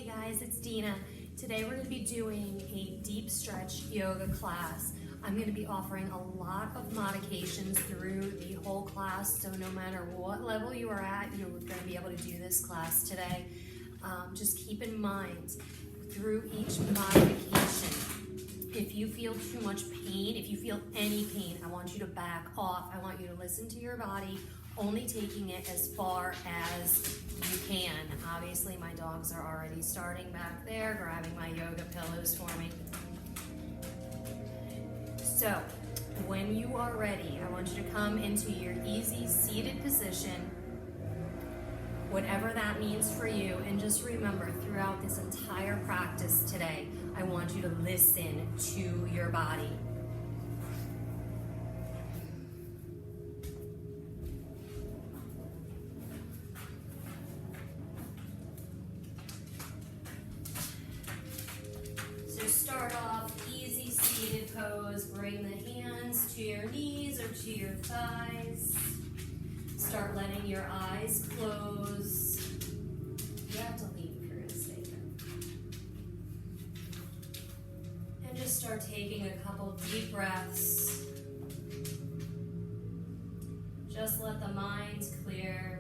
Hey guys, it's Dina. Today we're going to be doing a deep stretch yoga class. I'm going to be offering a lot of modifications through the whole class, so no matter what level you are at, you're going to be able to do this class today. Just keep in mind, through each modification, if you feel too much pain, if you feel any pain, I want you to back off. I want you to listen to your body, only taking it as far as you can. Obviously, my dogs are already starting back there, grabbing my yoga pillows for me. So, when you are ready, I want you to come into your easy seated position, whatever that means for you, and just remember, throughout this entire practice today, I want you to listen to your body. So start off easy seated pose, bring the hands to your knees or to your thighs. Start letting your eyes close. You have to leave if you're going to stay there. And just start taking a couple deep breaths. Just let the mind clear.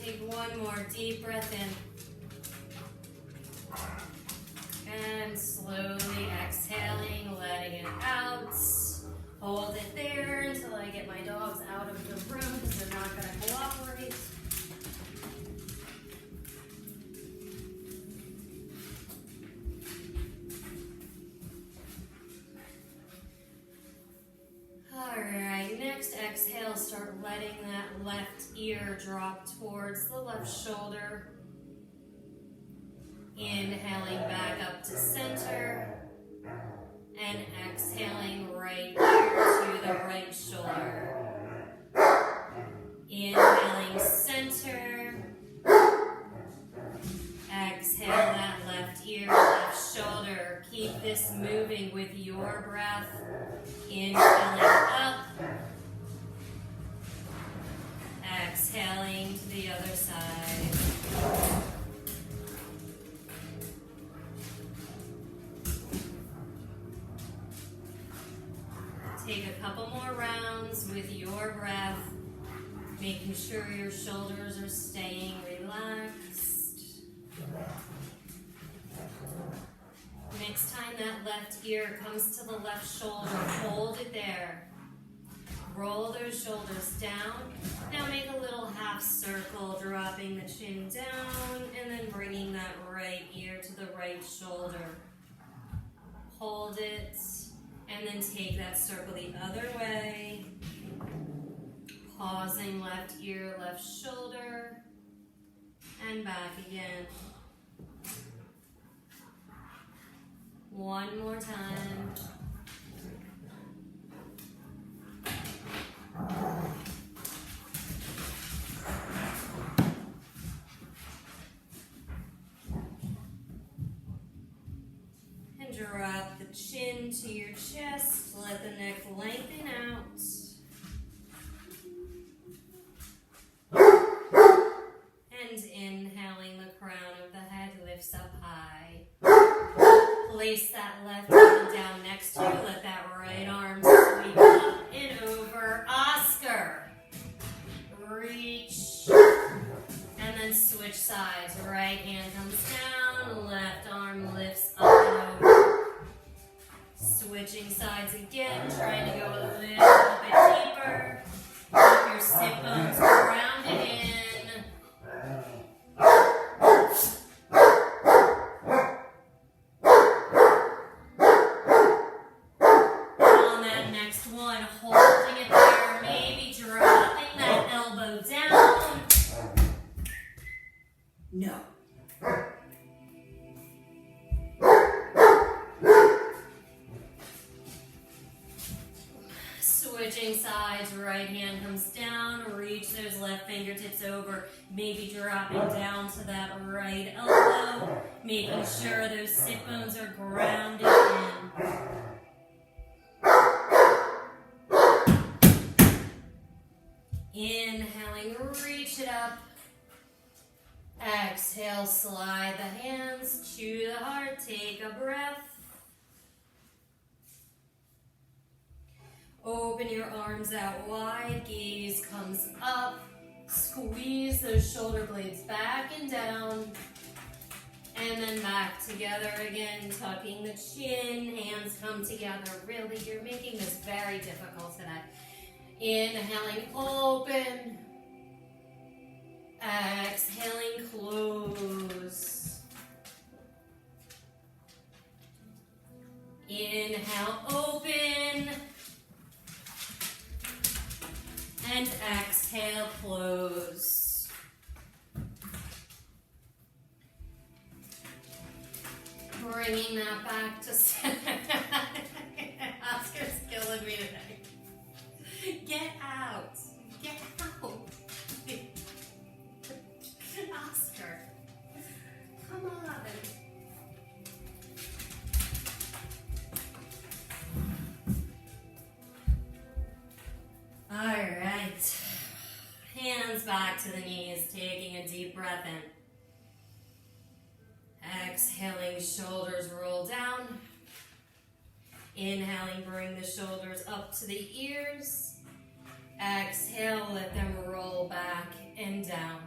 Take one more deep breath in. And slowly exhaling, letting it out. Hold it there until I get my dogs out of the room because they're not going to cooperate. Alright, next exhale, start letting that left ear drop towards the left shoulder. Inhaling back up to center. And exhaling right ear to the right shoulder. Inhaling center. Exhale that left ear, left shoulder. Keep this moving with your breath. Inhaling up. Exhaling to the other side. Take a couple more rounds with your breath, making sure your shoulders are staying relaxed. Next time that left ear comes to the left shoulder, hold it there. Roll those shoulders down. Now make a little half circle, dropping the chin down, and then bringing that right ear to the right shoulder. Hold it. And then take that circle the other way. Pausing left ear, left shoulder. And back again. One more time. And drop the chin to your chest. Let the neck lengthen out. And inhaling, the crown of the head lifts up high. Place that left hand down next to you. Let that right arm sweep up and over. Oscar. Reach. And then switch sides. Right hand comes down. Left arm lifts up and over. Switching sides again. Trying to go a little bit deeper. Keep your sit bones grounded in. One, holding it there, maybe dropping that elbow down. No. Switching sides, right hand comes down, reach those left fingertips over, maybe dropping down to that right elbow, making sure those sit bones are grounded in. Inhaling, reach it up. Exhale, slide the hands to the heart, take a breath. Open your arms out wide, gaze comes up. Squeeze those shoulder blades back and down. And then back together again, tucking the chin, hands come together. Really, you're making this very difficult today. Inhaling, open. Exhaling, close. Inhale, open. And exhale, close. Bringing that back to center. Oscar's killing me today. Get out. Get out. Oscar. Come on. All right. Hands back to the knees, taking a deep breath in. Exhaling, shoulders roll down. Inhaling, bring the shoulders up to the ears. Exhale, let them roll back and down.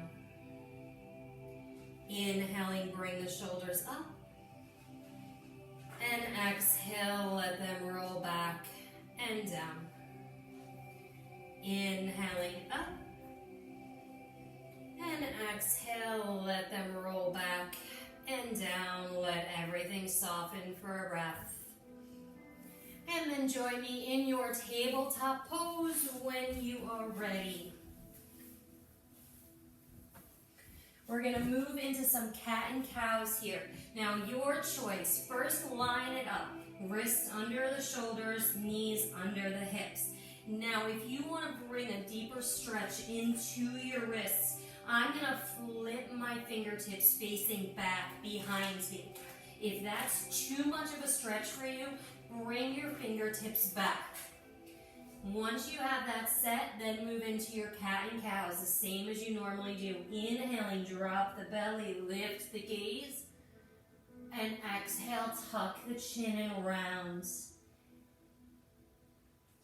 Inhaling, bring the shoulders up. And exhale, let them roll back and down. Inhaling up. And exhale, let them roll back and down. Let everything soften for a breath. And then join me in your tabletop pose when you are ready. We're gonna move into some cat and cows here. Now your choice, first line it up. Wrists under the shoulders, knees under the hips. Now if you wanna bring a deeper stretch into your wrists, I'm gonna flip my fingertips facing back behind me. If that's too much of a stretch for you, bring your fingertips back. Once you have that set, then move into your cat and cows, the same as you normally do. Inhaling, drop the belly, lift the gaze. And exhale, tuck the chin and rounds.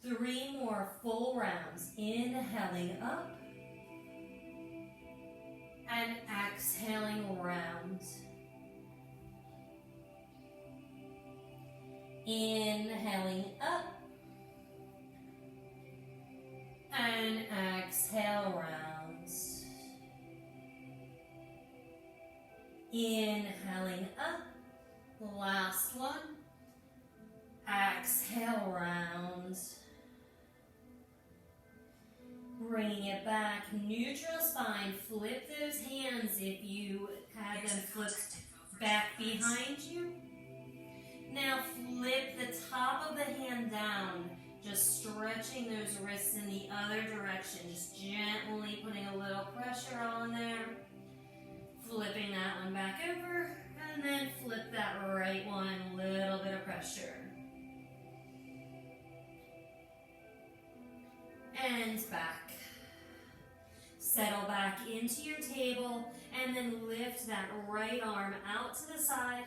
3 more full rounds. Inhaling up. And exhaling, round. Inhaling up. And exhale, rounds. Inhaling up. Last one. Exhale, rounds. Bringing it back, neutral spine. Flip those hands if you had them flipped back behind you. Now flip the top of the hand down, just stretching those wrists in the other direction, just gently putting a little pressure on there. Flipping that one back over, and then flip that right one, little bit of pressure. And back. Settle back into your table, and then lift that right arm out to the side,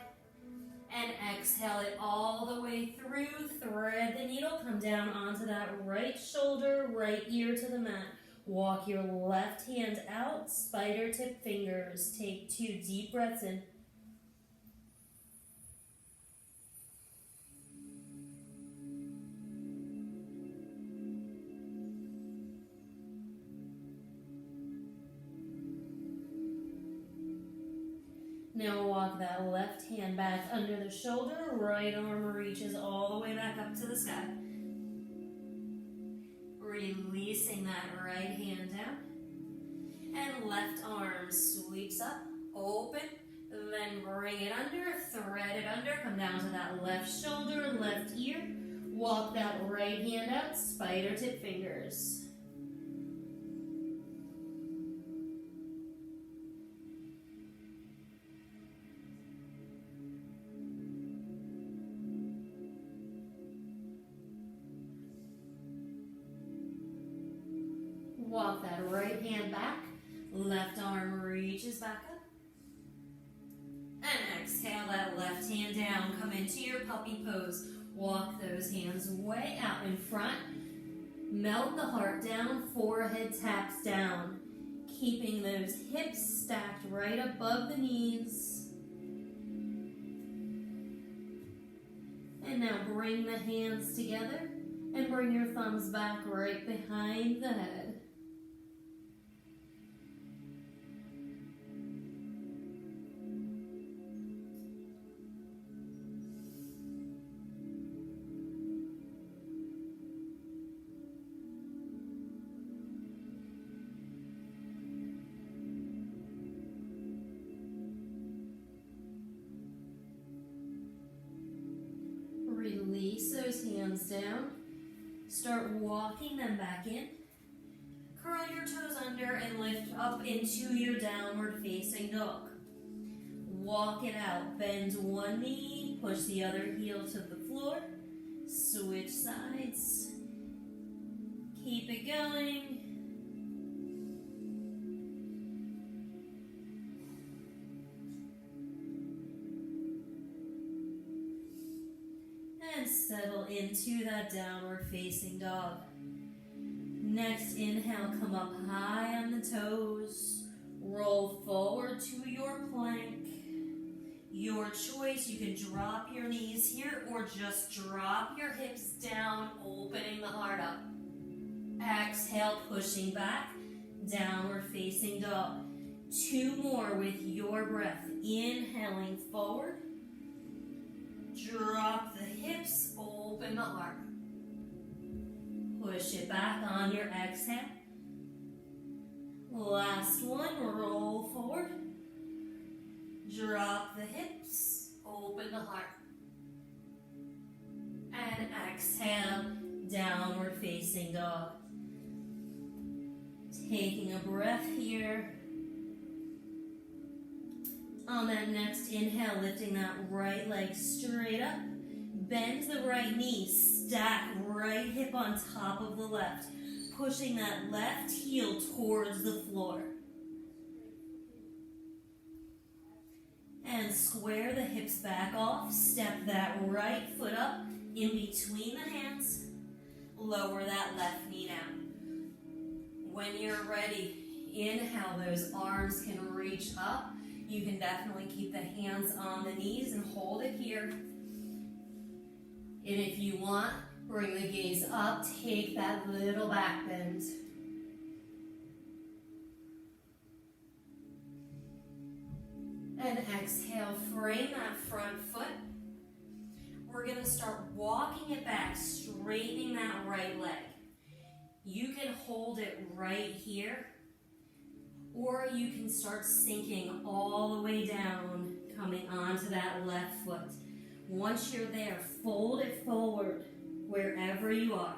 and exhale it all the way through. Thread the needle, come down onto that right shoulder, right ear to the mat. Walk your left hand out, spider tip fingers. Take 2 deep breaths in. Now walk that left hand back under the shoulder, right arm reaches all the way back up to the sky. Releasing that right hand down. And left arm sweeps up, open, then bring it under, thread it under, come down to that left shoulder, left ear. Walk that right hand out, spider tip fingers. Walk that right hand back, left arm reaches back up. And exhale that left hand down, come into your puppy pose. Walk those hands way out in front. Melt the heart down, forehead taps down. Keeping those hips stacked right above the knees. And now bring the hands together and bring your thumbs back right behind the head. Release those hands down. Start walking them back in. Curl your toes under and lift up into your downward facing dog. Walk it out. Bend one knee, push the other heel to the floor. Switch sides. Keep it going. And settle into that downward facing dog. Next inhale, come up high on the toes. Roll forward to your plank. Your choice, you can drop your knees here or just drop your hips down, opening the heart up. Exhale, pushing back, downward facing dog. 2 more with your breath. Inhaling forward. Drop the hips, open the heart. Push it back on your exhale. Last one, roll forward. Drop the hips, open the heart. And exhale, downward facing dog. Taking a breath here. On that next inhale, lifting that right leg straight up. Bend the right knee, stack right hip on top of the left. Pushing that left heel towards the floor. And square the hips back off. Step that right foot up in between the hands. Lower that left knee down. When you're ready, inhale, those arms can reach up. You can definitely keep the hands on the knees and hold it here. And if you want, bring the gaze up, take that little back bend. And exhale, frame that front foot. We're gonna start walking it back, straightening that right leg. You can hold it right here, or you can start sinking all the way down, coming onto that left foot. Once you're there, fold it forward wherever you are.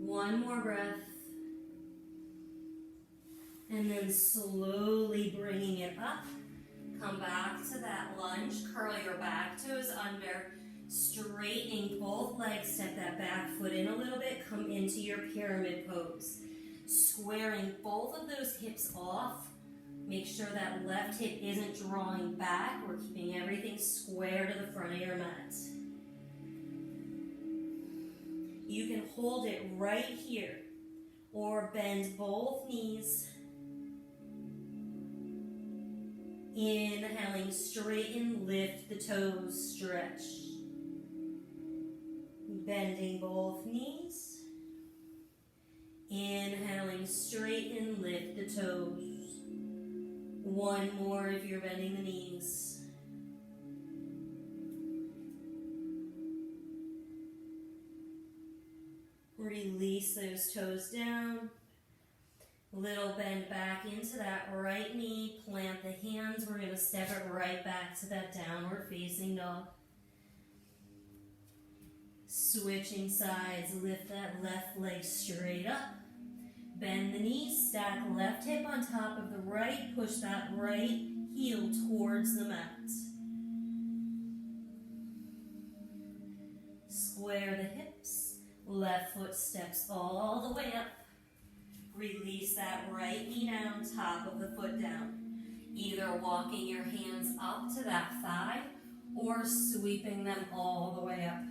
One more breath. And then slowly bringing it up. Come back to that lunge. Curl your back toes under. Straightening both legs. Step that back foot in a little bit. Come into your pyramid pose. Squaring both of those hips off. Make sure that left hip isn't drawing back. We're keeping everything square to the front of your mat. You can hold it right here or bend both knees. Inhaling, straighten, lift the toes, stretch. Bending both knees. Inhaling, straighten, lift the toes. One more if you're bending the knees. Release those toes down. Little bend back into that right knee, plant the hands. We're going to step it right back to that downward facing dog. Switching sides, lift that left leg straight up. Bend the knees, stack left hip on top of the right, push that right heel towards the mat. Square the hips, left foot steps all the way up. Release that right knee down, top of the foot down. Either walking your hands up to that thigh or sweeping them all the way up.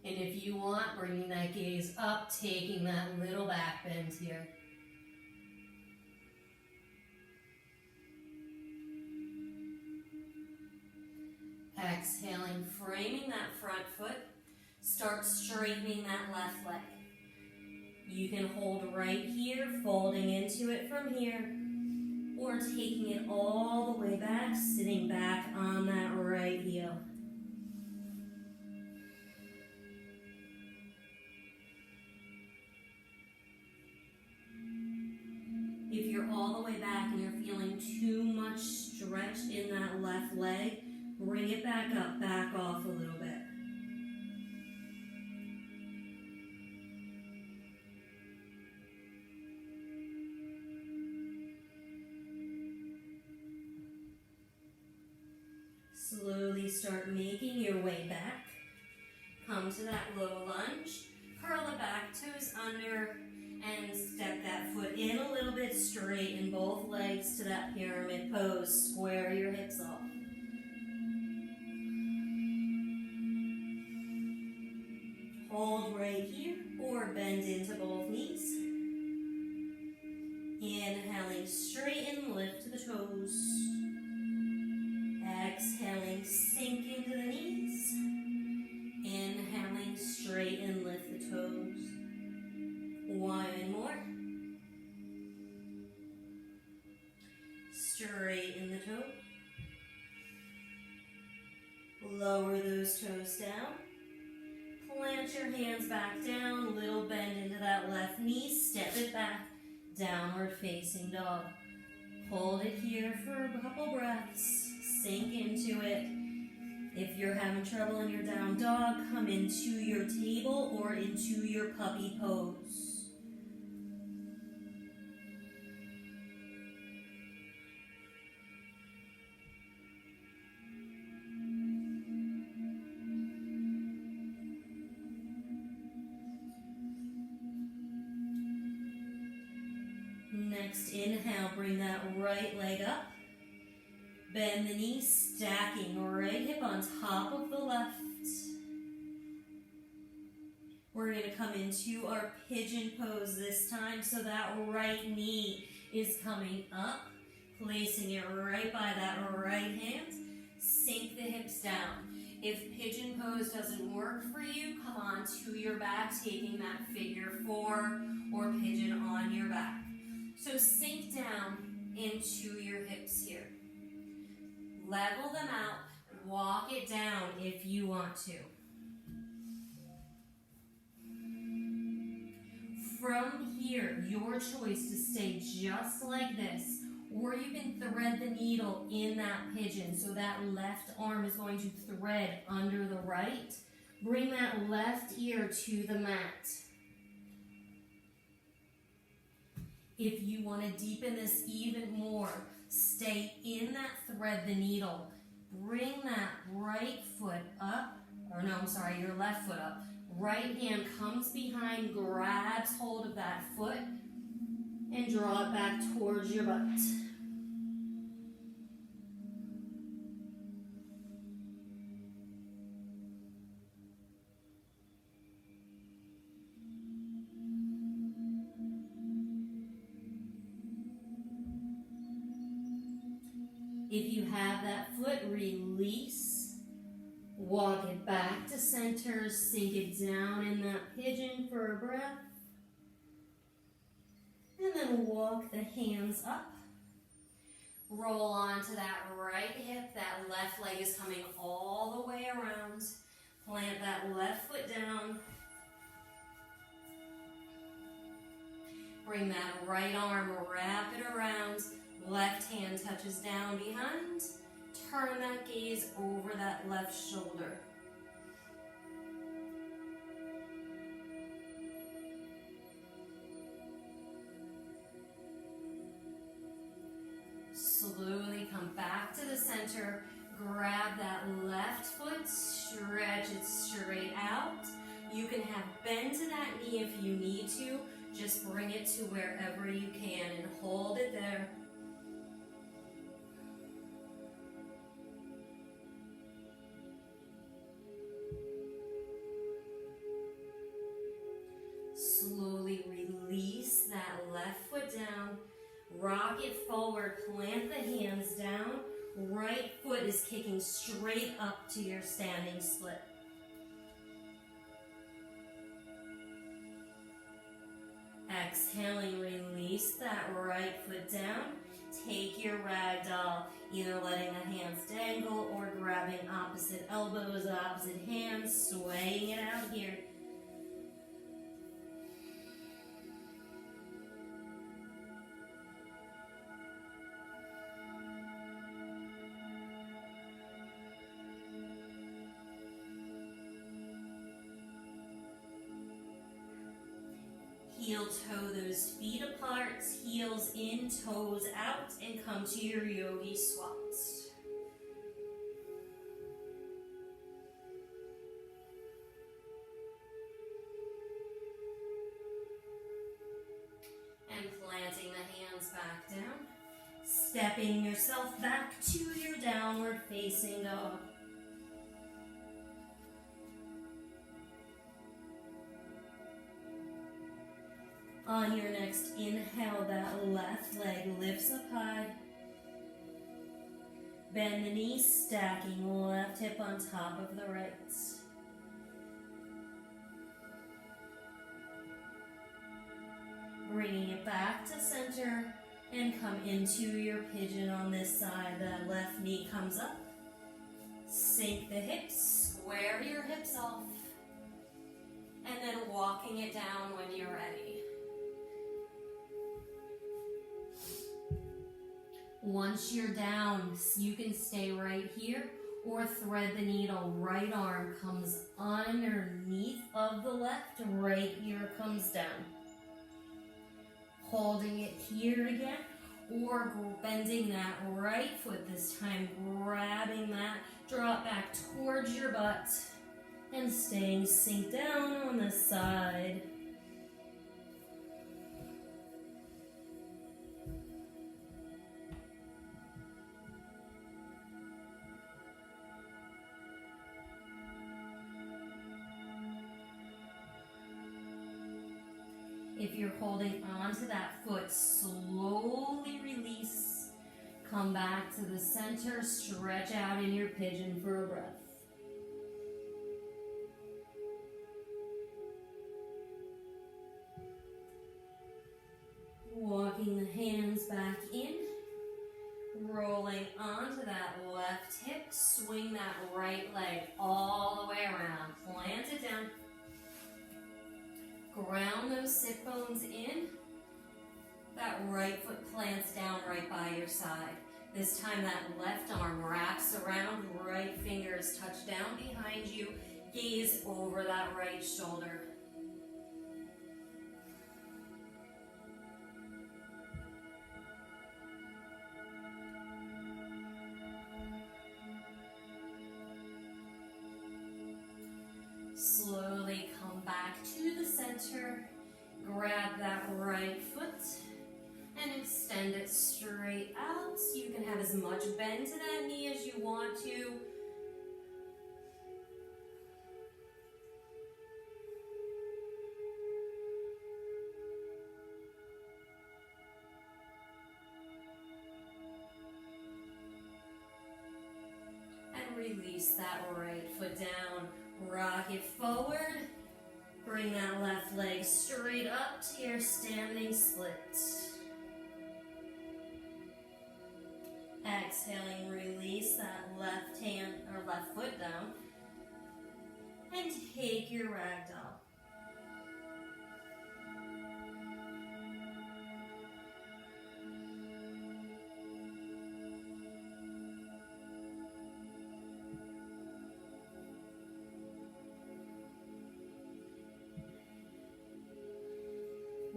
And if you want, bringing that gaze up, taking that little back bend here. Exhaling, framing that front foot. Start straightening that left leg. You can hold right here, folding into it from here, or taking it all the way back, sitting back on that right heel. If you're all the way back and you're feeling too much stretch in that left leg, bring it back up, back off a little bit. Slowly start making your way back. Come to that low lunge. Curl the back toes under and step that foot in a little bit, straighten both legs to that pyramid pose. Square your hips off. Hold right here or bend into both knees. Inhaling, straighten, lift to the toes. Exhaling, sink into the knees. Inhaling, straighten, lift the toes. One more. Straighten the toe. Lower those toes down. Plant your hands back down. Little bend into that left knee. Step it back. Downward facing dog. Hold it here for a couple breaths. Sink into it. If you're having trouble in your down dog, come into your table or into your puppy pose. Next, inhale, bring that right leg up. Bend the knee, stacking right hip on top of the left. We're going to come into our pigeon pose this time, so that right knee is coming up, placing it right by that right hand. Sink the hips down. If pigeon pose doesn't work for you, come on to your back, taking that figure 4 or pigeon on your back. So sink down into your hips here. Level them out, walk it down if you want to. From here, your choice to stay just like this, or you can thread the needle in that pigeon, so that left arm is going to thread under the right. Bring that left ear to the mat. If you want to deepen this even more, stay in that thread the needle. Bring that right foot up, your left foot up. Right hand comes behind, grabs hold of that foot, and draw it back towards your butt. If you have that foot, release. Walk it back to center. Sink it down in that pigeon for a breath. And then walk the hands up. Roll onto that right hip. That left leg is coming all the way around. Plant that left foot down. Bring that right arm, wrap it around. Left hand touches down behind. Turn that gaze over that left shoulder. Slowly come back to the center. Grab that left foot, stretch it straight out. You can have bend to that knee if you need to. Just bring it to wherever you can and hold it there. Slowly release that left foot down. Rock it forward, plant the hands down. Right foot is kicking straight up to your standing split. Exhaling, release that right foot down. Take your ragdoll, either letting the hands dangle or grabbing opposite elbows, opposite hands, swaying it out here. Heel toe those feet apart, heels in, toes out, and come to your yogi squat. And planting the hands back down, stepping yourself back to your downward facing dog. On your next inhale, that left leg lifts up high. Bend the knees, stacking left hip on top of the right. Bringing it back to center and come into your pigeon on this side. That left knee comes up. Sink the hips, square your hips off. And then walking it down when you're ready. Once you're down, you can stay right here or thread the needle. Right arm comes underneath of the left, right ear comes down. Holding it here again, or bending that right foot this time, grabbing that, drop back towards your butt, and staying sink down on the side. If you're holding onto that foot, slowly release. Come back to the center, stretch out in your pigeon for a breath. Walking the hands back in, rolling onto that left hip, swing that right leg all the way around, plant it down. Ground those sit bones in. That right foot plants down right by your side. This time that left arm wraps around, right fingers touch down behind you, gaze over that right shoulder. Slowly come back to the center, grab that right foot, and extend it straight out. You can have as much bend to that knee as you want to. And release that right foot down. Rock it forward. Bring that left leg straight up to your standing split. Exhaling, release that left hand or left foot down. And take your ragdoll.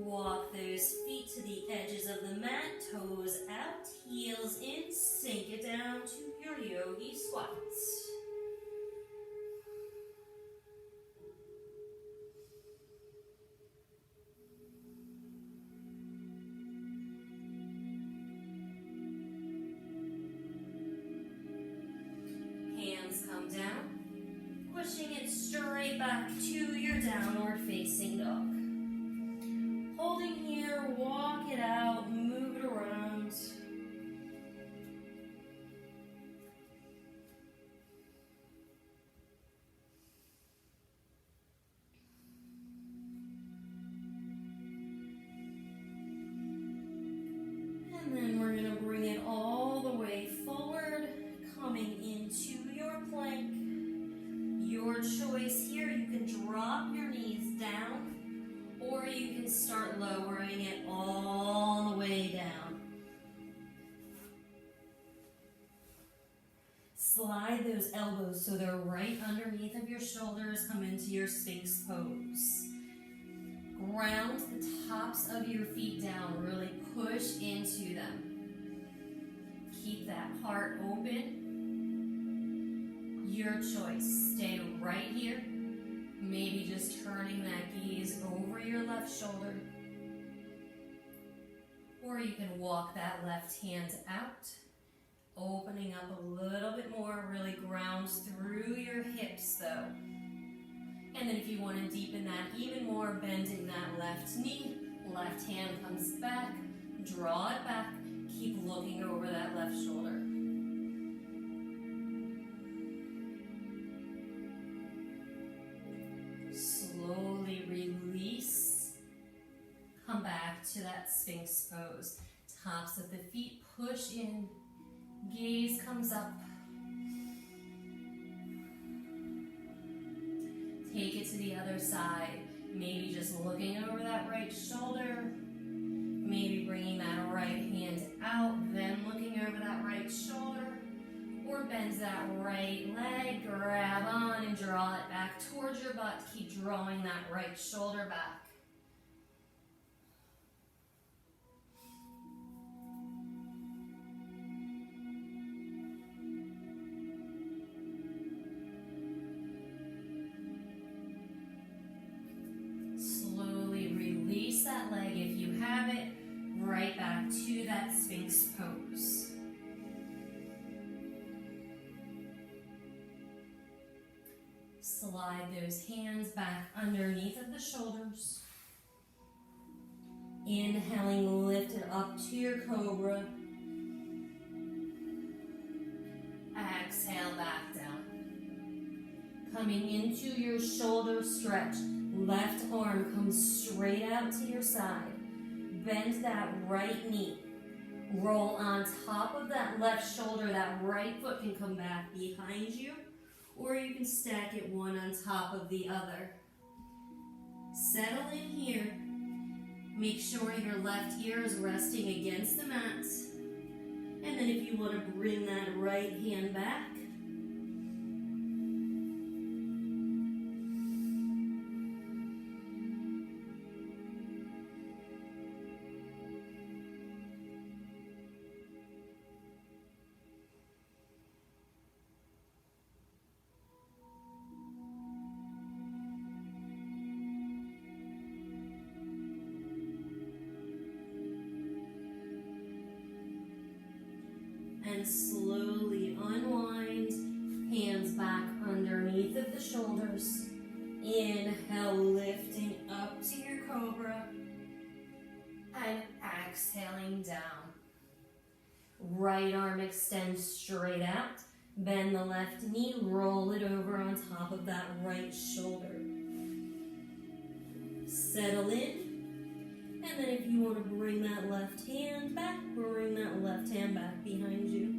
Walk those feet to the edges of the mat, toes out, heels in, sink it down to your yogi squats. Hands come down, pushing it straight back to your downward facing dog. Holding here, walk it out, move it around. And then we're going to bring it all the way forward, coming into your plank. Your choice here, you can drop your knees down, or you can start lowering it all the way down. Slide those elbows so they're right underneath of your shoulders. Come into your Sphinx pose. Ground the tops of your feet down. Really push into them. Keep that heart open. Your choice. Stay right here. Maybe just turning that gaze over your left shoulder. Or you can walk that left hand out, opening up a little bit more, really grounds through your hips though. And then if you want to deepen that even more, bending that left knee, left hand comes back, draw it back, keep looking over that left shoulder. Slowly release. Come back to that Sphinx pose. Tops of the feet push in. Gaze comes up. Take it to the other side. Maybe just looking over that right shoulder. Maybe bringing that right hand out, then looking over that right shoulder. Or bend that right leg, grab on and draw it back towards your butt. Keep drawing that right shoulder back. Slowly release that leg if you have it, right back to that Sphinx pose. Slide those hands back underneath of the shoulders. Inhaling, lift it up to your cobra. Exhale back down. Coming into your shoulder stretch. Left arm comes straight out to your side. Bend that right knee. Roll on top of that left shoulder. That right foot can come back behind you. Or you can stack it one on top of the other. Settle in here. Make sure your left ear is resting against the mat. And then if you want to bring that right hand back, and slowly unwind, hands back underneath of the shoulders. Inhale, lifting up to your cobra, and exhaling down. Right arm extends straight out, bend the left knee, roll it over on top of that right shoulder. Settle in. And then if you want to bring that left hand back, bring that left hand back behind you.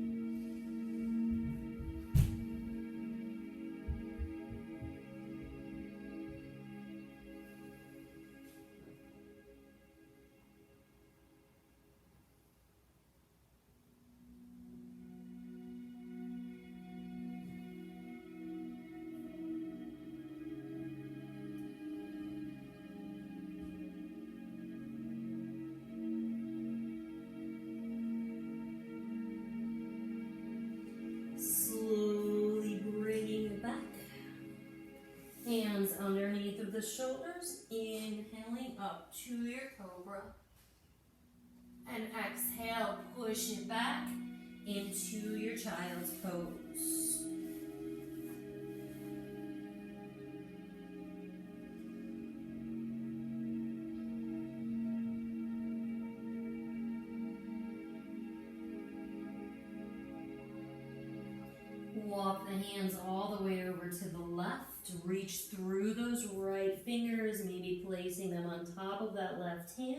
your cobra. And exhale, push it back into your child's pose. Walk the hands all the way over to the left. Reach through those right fingers, maybe placing them on top of that left hand.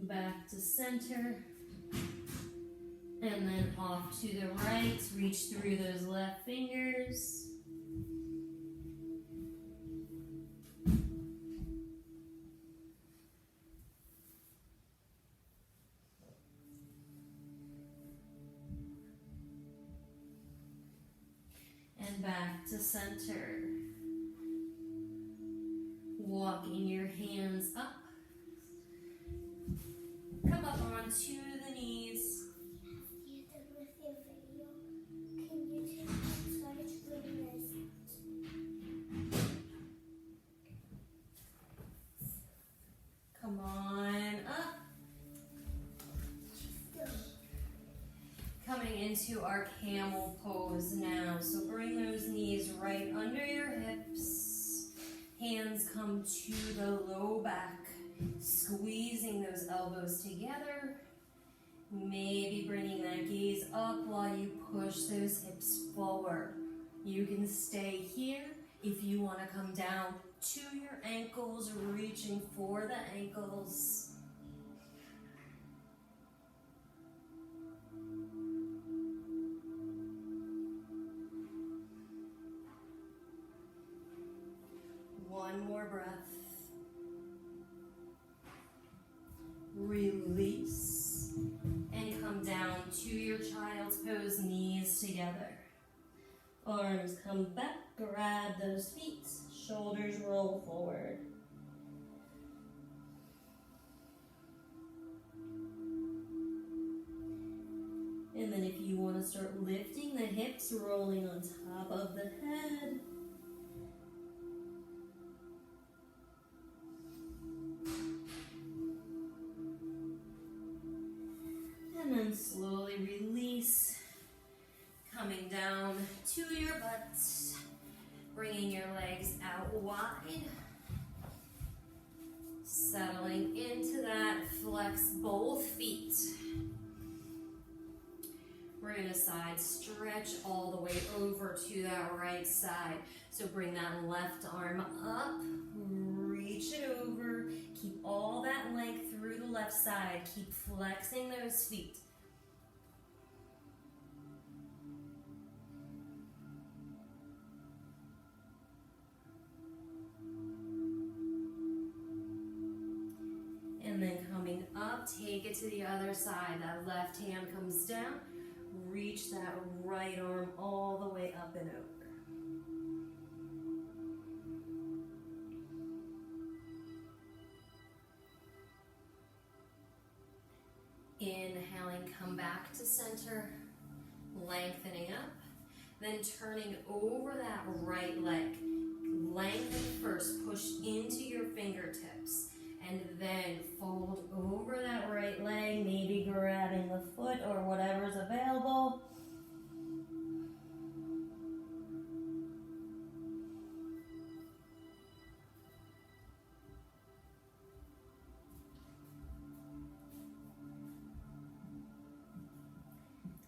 Back to center. And then off to the right, reach through those left fingers. And back to center. Walking your hands up. Come up onto the knees. Come on up. Coming into our camel pose now. So bring those knees right under your hips. Hands come to the low back. Squeezing those elbows together. Maybe bringing that gaze up while you push those hips forward. You can stay here if you want to come down to your ankles, reaching for the ankles. One more breath. Release and come down to your child's pose, knees together. Arms come back, grab those feet, shoulders roll forward. And then if you want to start lifting the hips, rolling on top of the head. And then slowly release, coming down to your butt, bringing your legs out wide, settling into that, flex both feet. We're going to side stretch all the way over to that right side. So bring that left arm up, reach it over, keep all that length through the left side, keep flexing those feet. And then coming up, take it to the other side. That left hand comes down, reach that right arm all the way up and over. Inhaling, come back to center, lengthening up, then turning over that right leg. Lengthen first, push into your fingertips, and then fold over that right leg, maybe grabbing the foot or whatever's available.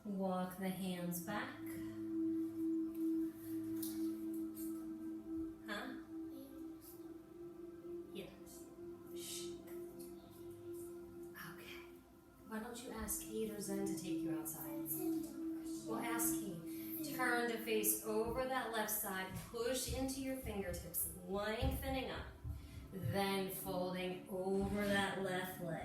Walk the hands back. Huh? Yes. Shh. Okay. Why don't you ask Kate or Zen to take you outside? Well, ask Kate. Turn to face over that left side. Push into your fingertips, lengthening up. Then folding over that left leg.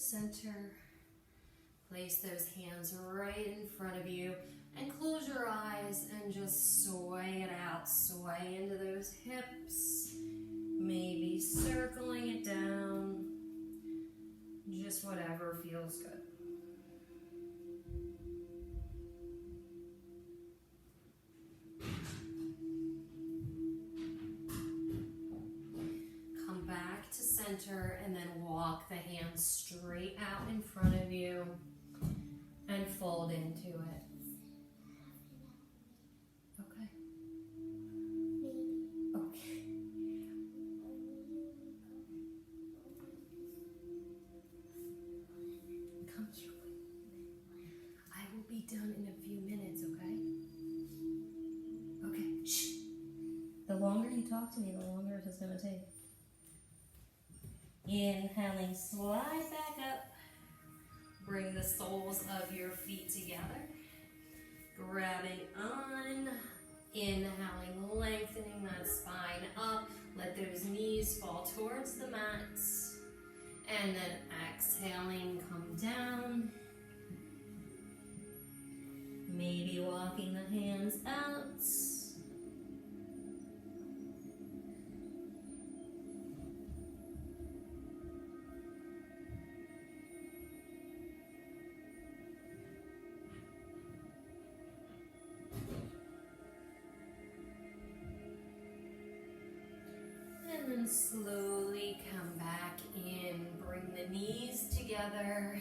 center. Place those hands right in front of you and close your eyes and just sway it out. Sway into those hips, maybe circling it down, just whatever feels good. Come back to center and then walk the hands straight out in front of you and fold into it. Okay. Okay. Come here. I will be done in a few minutes, okay? Okay. Shh. The longer you talk to me, the longer it is going to take. Inhaling, slide back up. Bring the soles of your feet together. Grabbing on. Inhaling, lengthening that spine up. Let those knees fall towards the mat. And then exhaling, come down. Maybe walking the hands out. And then slowly come back in. Bring the knees together.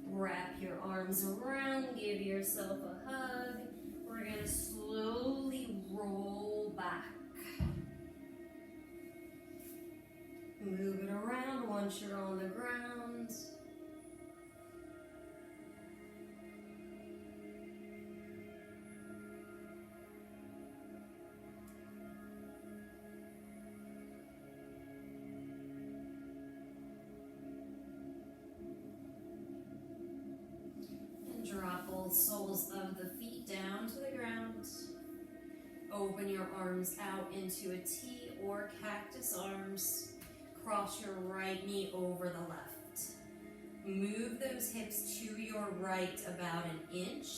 Wrap your arms around. Give yourself a hug. We're going to slowly roll back. Move it around once you're on the ground. Drop both soles of the feet down to the ground. Open your arms out into a T or cactus arms. Cross your right knee over the left. Move those hips to your right about an inch.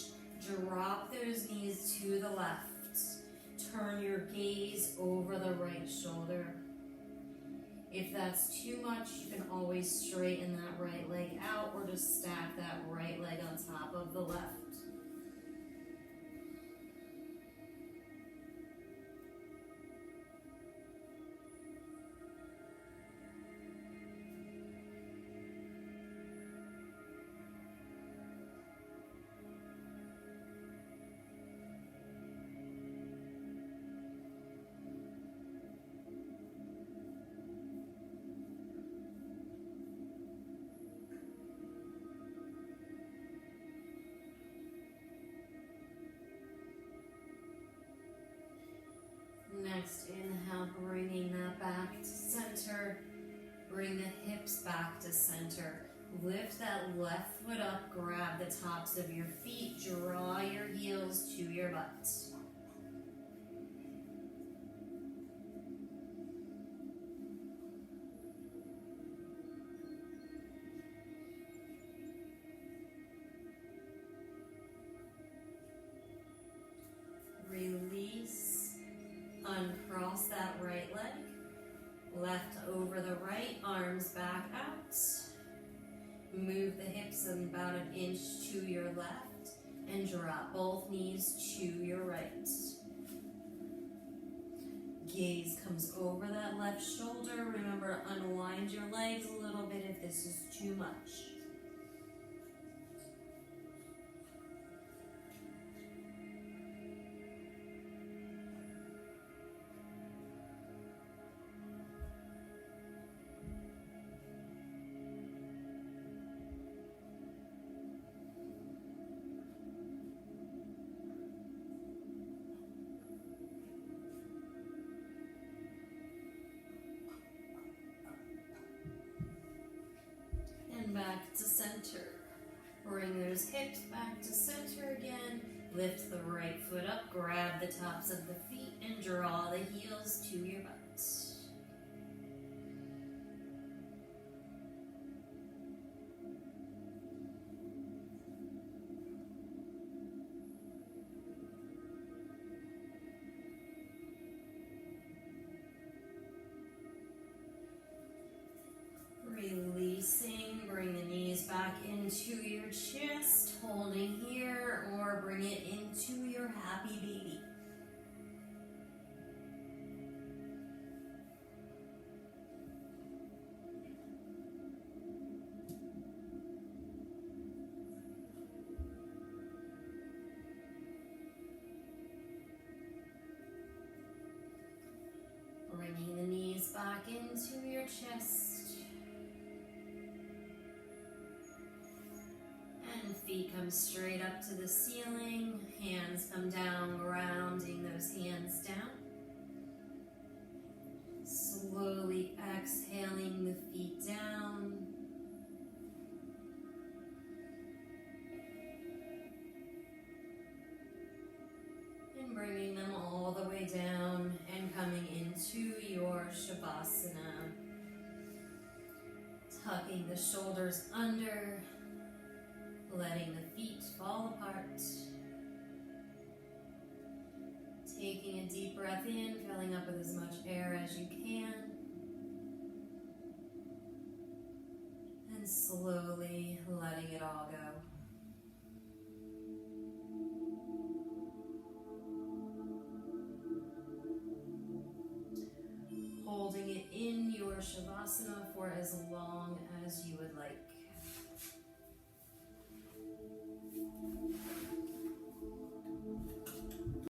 Drop those knees to the left. Turn your gaze over the right shoulder. If that's too much, you can always straighten that right leg out or just stack that right leg on top of the left. Next, inhale, bringing that back to center. Bring the hips back to center. Lift that left foot up, grab the tops of your feet, draw your heels to your butt. Release, uncross that right leg, left over the right, arms back out. Move the hips about an inch to your left and drop both knees to your right. Gaze comes over that left shoulder. Remember to unwind your legs a little bit if this is too much. Back to center. Bring those hips back to center again. Lift the right foot up, grab the tops of the feet, and draw the heels to your butt. Bringing the knees back into your chest. And feet come straight up to the ceiling. Hands come down, grounding those hands down. Slowly exhaling the feet down. And bringing them all the way down and coming into your Shavasana. Tucking the shoulders under, letting the feet fall apart. Taking a deep breath in, filling up with as much air as you can. And slowly letting it all go. Holding it in your Shavasana for as long